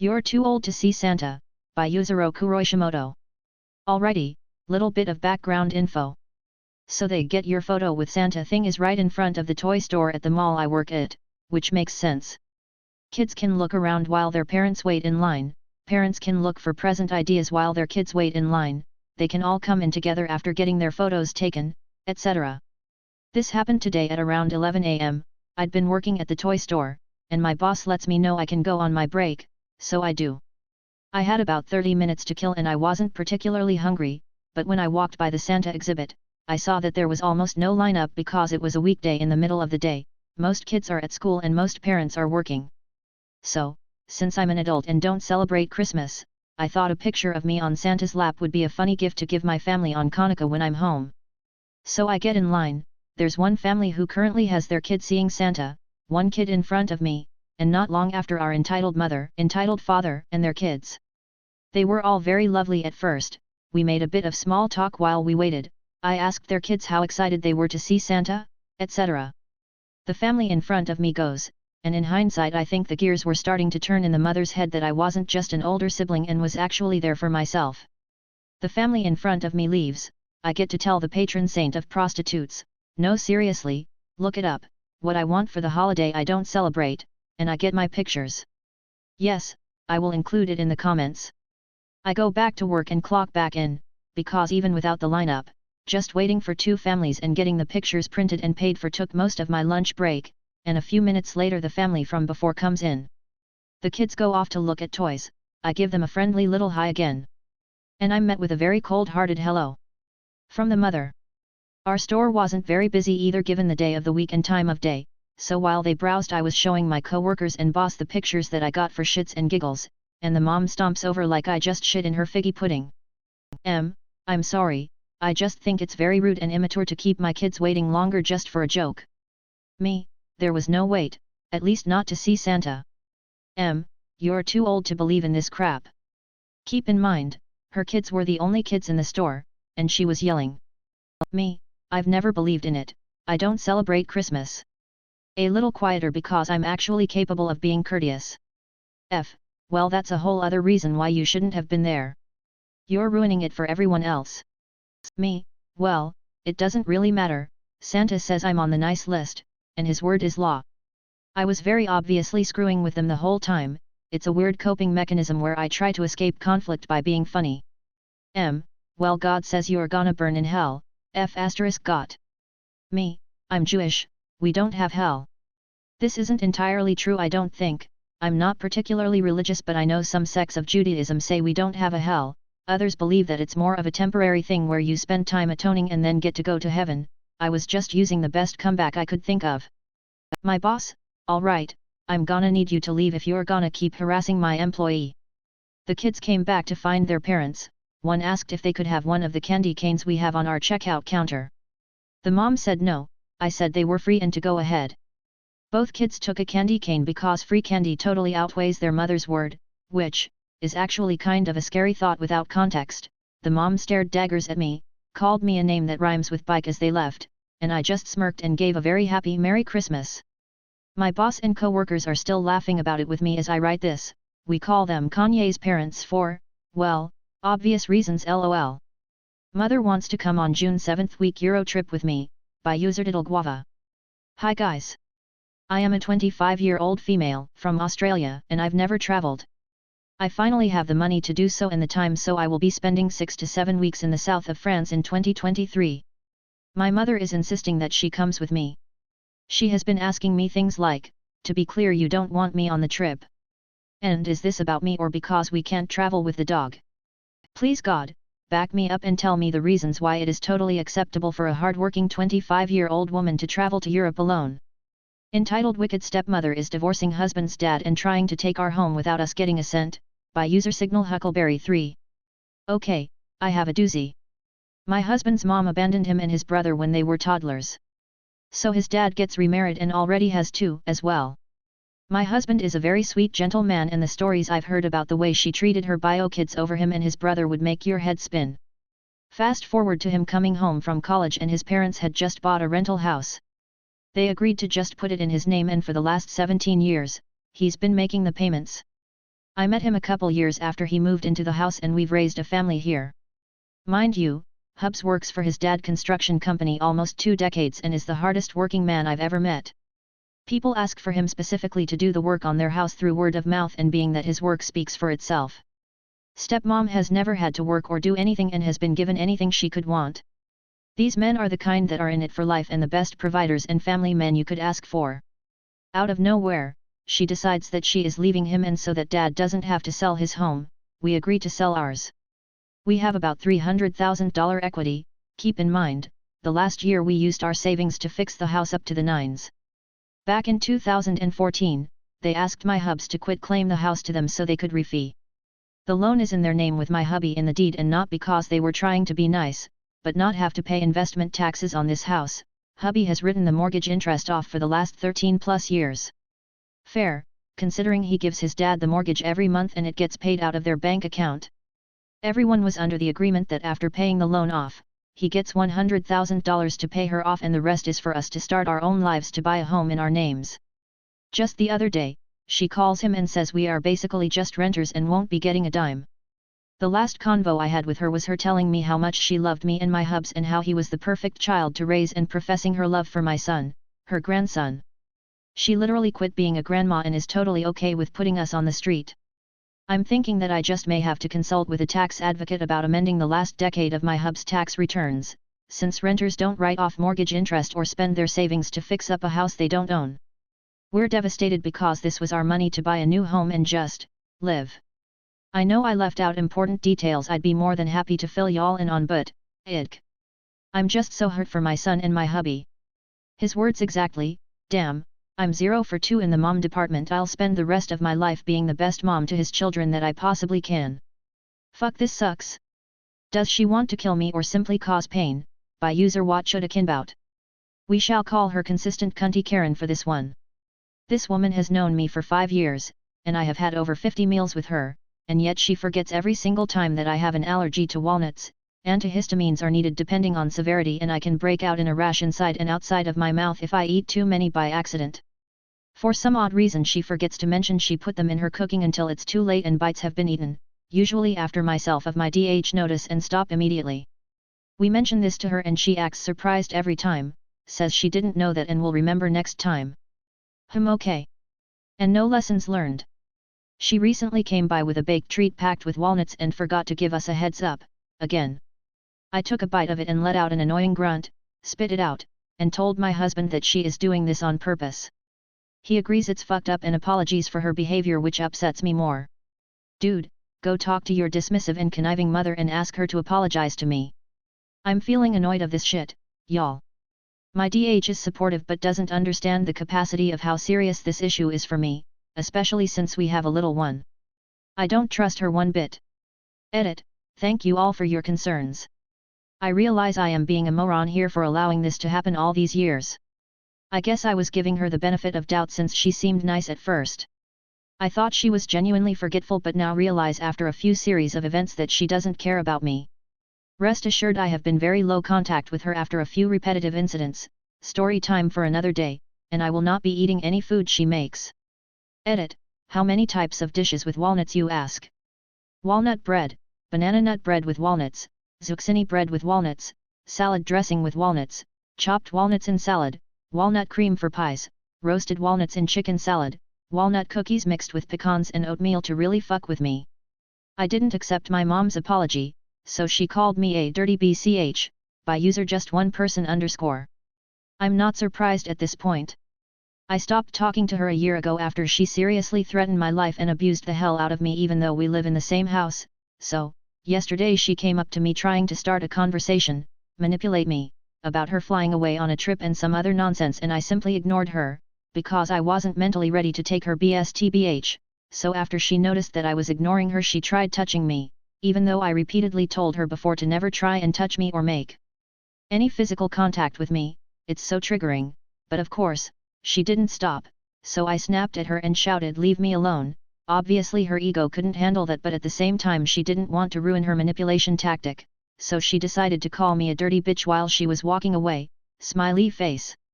You're too old to see Santa, by Yuzuru Kuroishimoto. Alrighty, little bit of background info. So they get your photo with Santa thing is right in front of the toy store at the mall I work at, which makes sense. Kids can look around while their parents wait in line, parents can look for present ideas while their kids wait in line, they can all come in together after getting their photos taken, etc. This happened today at around 11 am, I'd been working at the toy store, and my boss lets me know I can go on my break, so I do. I had about 30 minutes to kill and I wasn't particularly hungry, but when I walked by the Santa exhibit, I saw that there was almost no lineup because it was a weekday in the middle of the day, most kids are at school and most parents are working. So, since I'm an adult and don't celebrate Christmas, I thought a picture of me on Santa's lap would be a funny gift to give my family on Hanukkah when I'm home. So I get in line, there's one family who currently has their kid seeing Santa, one kid in front of me, and not long after our entitled mother, entitled father, and their kids. They were all very lovely at first, we made a bit of small talk while we waited, I asked their kids how excited they were to see Santa, etc. The family in front of me goes, and in hindsight I think the gears were starting to turn in the mother's head that I wasn't just an older sibling and was actually there for myself. The family in front of me leaves, I get to tell the patron saint of prostitutes, no seriously, look it up, what I want for the holiday I don't celebrate, and I get my pictures. Yes, I will include it in the comments. I go back to work and clock back in, because even without the lineup, just waiting for two families and getting the pictures printed and paid for took most of my lunch break, and a few minutes later the family from before comes in. The kids go off to look at toys, I give them a friendly little hi again. And I'm met with a very cold-hearted hello from the mother. Our store wasn't very busy either given the day of the week and time of day, so while they browsed I was showing my co-workers and boss the pictures that I got for shits and giggles, and the mom stomps over like I just shit in her figgy pudding. I'm sorry, I just think it's very rude and immature to keep my kids waiting longer just for a joke. Me, there was no wait, at least not to see Santa. You're too old to believe in this crap. Keep in mind, her kids were the only kids in the store, and she was yelling. Me, I've never believed in it, I don't celebrate Christmas. A little quieter because I'm actually capable of being courteous. Well that's a whole other reason why you shouldn't have been there. You're ruining it for everyone else. Me, well, it doesn't really matter, Santa says I'm on the nice list, and his word is law. I was very obviously screwing with them the whole time, it's a weird coping mechanism where I try to escape conflict by being funny. Well God says you're gonna burn in hell, got. Me, I'm Jewish, we don't have hell. This isn't entirely true I don't think, I'm not particularly religious but I know some sects of Judaism say we don't have a hell, others believe that it's more of a temporary thing where you spend time atoning and then get to go to heaven, I was just using the best comeback I could think of. My boss, alright, I'm gonna need you to leave if you're gonna keep harassing my employee. The kids came back to find their parents, one asked if they could have one of the candy canes we have on our checkout counter. The mom said no, I said they were free and to go ahead. Both kids took a candy cane because free candy totally outweighs their mother's word, which is actually kind of a scary thought without context. The mom stared daggers at me, called me a name that rhymes with bike as they left, and I just smirked and gave a very happy Merry Christmas. My boss and co-workers are still laughing about it with me as I write this, we call them Kanye's parents for, well, obvious reasons lol. Mother wants to come on June 7th week Euro trip with me, by EntitledGuava. Hi guys. I am a 25-year-old female from Australia and I've never traveled. I finally have the money to do so and the time so I will be spending 6 to 7 weeks in the south of France in 2023. My mother is insisting that she comes with me. She has been asking me things like, to be clear you don't want me on the trip. And is this about me or because we can't travel with the dog? Please God, back me up and tell me the reasons why it is totally acceptable for a hardworking 25-year-old woman to travel to Europe alone. Entitled Wicked Stepmother is divorcing husband's dad and trying to take our home without us getting a cent, by user signal Huckleberry 3. Okay, I have a doozy. My husband's mom abandoned him and his brother when they were toddlers. So his dad gets remarried and already has two as well. My husband is a very sweet gentle man and the stories I've heard about the way she treated her bio kids over him and his brother would make your head spin. Fast forward to him coming home from college and his parents had just bought a rental house. They agreed to just put it in his name and for the last 17 years, he's been making the payments. I met him a couple years after he moved into the house and we've raised a family here. Mind you, Hubs works for his dad construction company almost 2 decades and is the hardest working man I've ever met. People ask for him specifically to do the work on their house through word of mouth, and being that his work speaks for itself. Stepmom has never had to work or do anything and has been given anything she could want. These men are the kind that are in it for life and the best providers and family men you could ask for. Out of nowhere, she decides that she is leaving him, and so that dad doesn't have to sell his home, we agree to sell ours. We have about $300,000 equity. Keep in mind, the last year we used our savings to fix the house up to the nines. Back in 2014, they asked my hubs to quit claim the house to them so they could refee. The loan is in their name with my hubby in the deed, and not because they were trying to be nice, but not have to pay investment taxes on this house. Hubby has written the mortgage interest off for the last 13 plus years. Fair, considering he gives his dad the mortgage every month and it gets paid out of their bank account. Everyone was under the agreement that after paying the loan off, he gets $100,000 to pay her off and the rest is for us to start our own lives, to buy a home in our names. Just the other day, she calls him and says we are basically just renters and won't be getting a dime. The last convo I had with her was her telling me how much she loved me and my hubs and how he was the perfect child to raise, and professing her love for my son, her grandson. She literally quit being a grandma and is totally okay with putting us on the street. I'm thinking that I just may have to consult with a tax advocate about amending the last decade of my hub's tax returns, since renters don't write off mortgage interest or spend their savings to fix up a house they don't own. We're devastated because this was our money to buy a new home and just live. I know I left out important details I'd be more than happy to fill y'all in on, but, I'm just so hurt for my son and my hubby. His words exactly, damn, I'm 0 for 2 in the mom department. I'll spend the rest of my life being the best mom to his children that I possibly can. Fuck, this sucks. Does she want to kill me or simply cause pain? By user what should akin bout. We shall call her consistent cunty Karen for this one. This woman has known me for 5 years, and I have had over 50 meals with her, and yet she forgets every single time that I have an allergy to walnuts. Antihistamines are needed depending on severity, and I can break out in a rash inside and outside of my mouth if I eat too many by accident. For some odd reason she forgets to mention she put them in her cooking until it's too late and bites have been eaten, usually after myself of my notice, and stop immediately. We mention this to her and she acts surprised every time, says she didn't know that and will remember next time. Okay. And no lessons learned. She recently came by with a baked treat packed with walnuts and forgot to give us a heads up, again. I took a bite of it and let out an annoying grunt, spit it out, and told my husband that she is doing this on purpose. He agrees it's fucked up and apologies for her behavior, which upsets me more. Dude, go talk to your dismissive and conniving mother and ask her to apologize to me. I'm feeling annoyed of this shit, y'all. My DH is supportive but doesn't understand the capacity of how serious this issue is for me, especially since we have a little one. I don't trust her one bit. Edit, thank you all for your concerns. I realize I am being a moron here for allowing this to happen all these years. I guess I was giving her the benefit of doubt since she seemed nice at first. I thought she was genuinely forgetful, but now realize after a few series of events that she doesn't care about me. Rest assured I have been very low contact with her after a few repetitive incidents. Story time for another day, and I will not be eating any food she makes. Edit, how many types of dishes with walnuts, you ask? Walnut bread, banana nut bread with walnuts, zucchini bread with walnuts, salad dressing with walnuts, chopped walnuts in salad, walnut cream for pies, roasted walnuts in chicken salad, walnut cookies mixed with pecans and oatmeal to really fuck with me. I didn't accept my mom's apology, so she called me a dirty BCH, by user just one person _. I'm not surprised at this point. I stopped talking to her a year ago after she seriously threatened my life and abused the hell out of me, even though we live in the same house. So, yesterday she came up to me trying to start a conversation, manipulate me, about her flying away on a trip and some other nonsense, and I simply ignored her, because I wasn't mentally ready to take her BS TBH. So after she noticed that I was ignoring her, she tried touching me, even though I repeatedly told her before to never try and touch me or make any physical contact with me. It's so triggering, but of course, she didn't stop, so I snapped at her and shouted, "Leave me alone." Obviously her ego couldn't handle that, but at the same time she didn't want to ruin her manipulation tactic, so she decided to call me a dirty bitch while she was walking away, smiley face.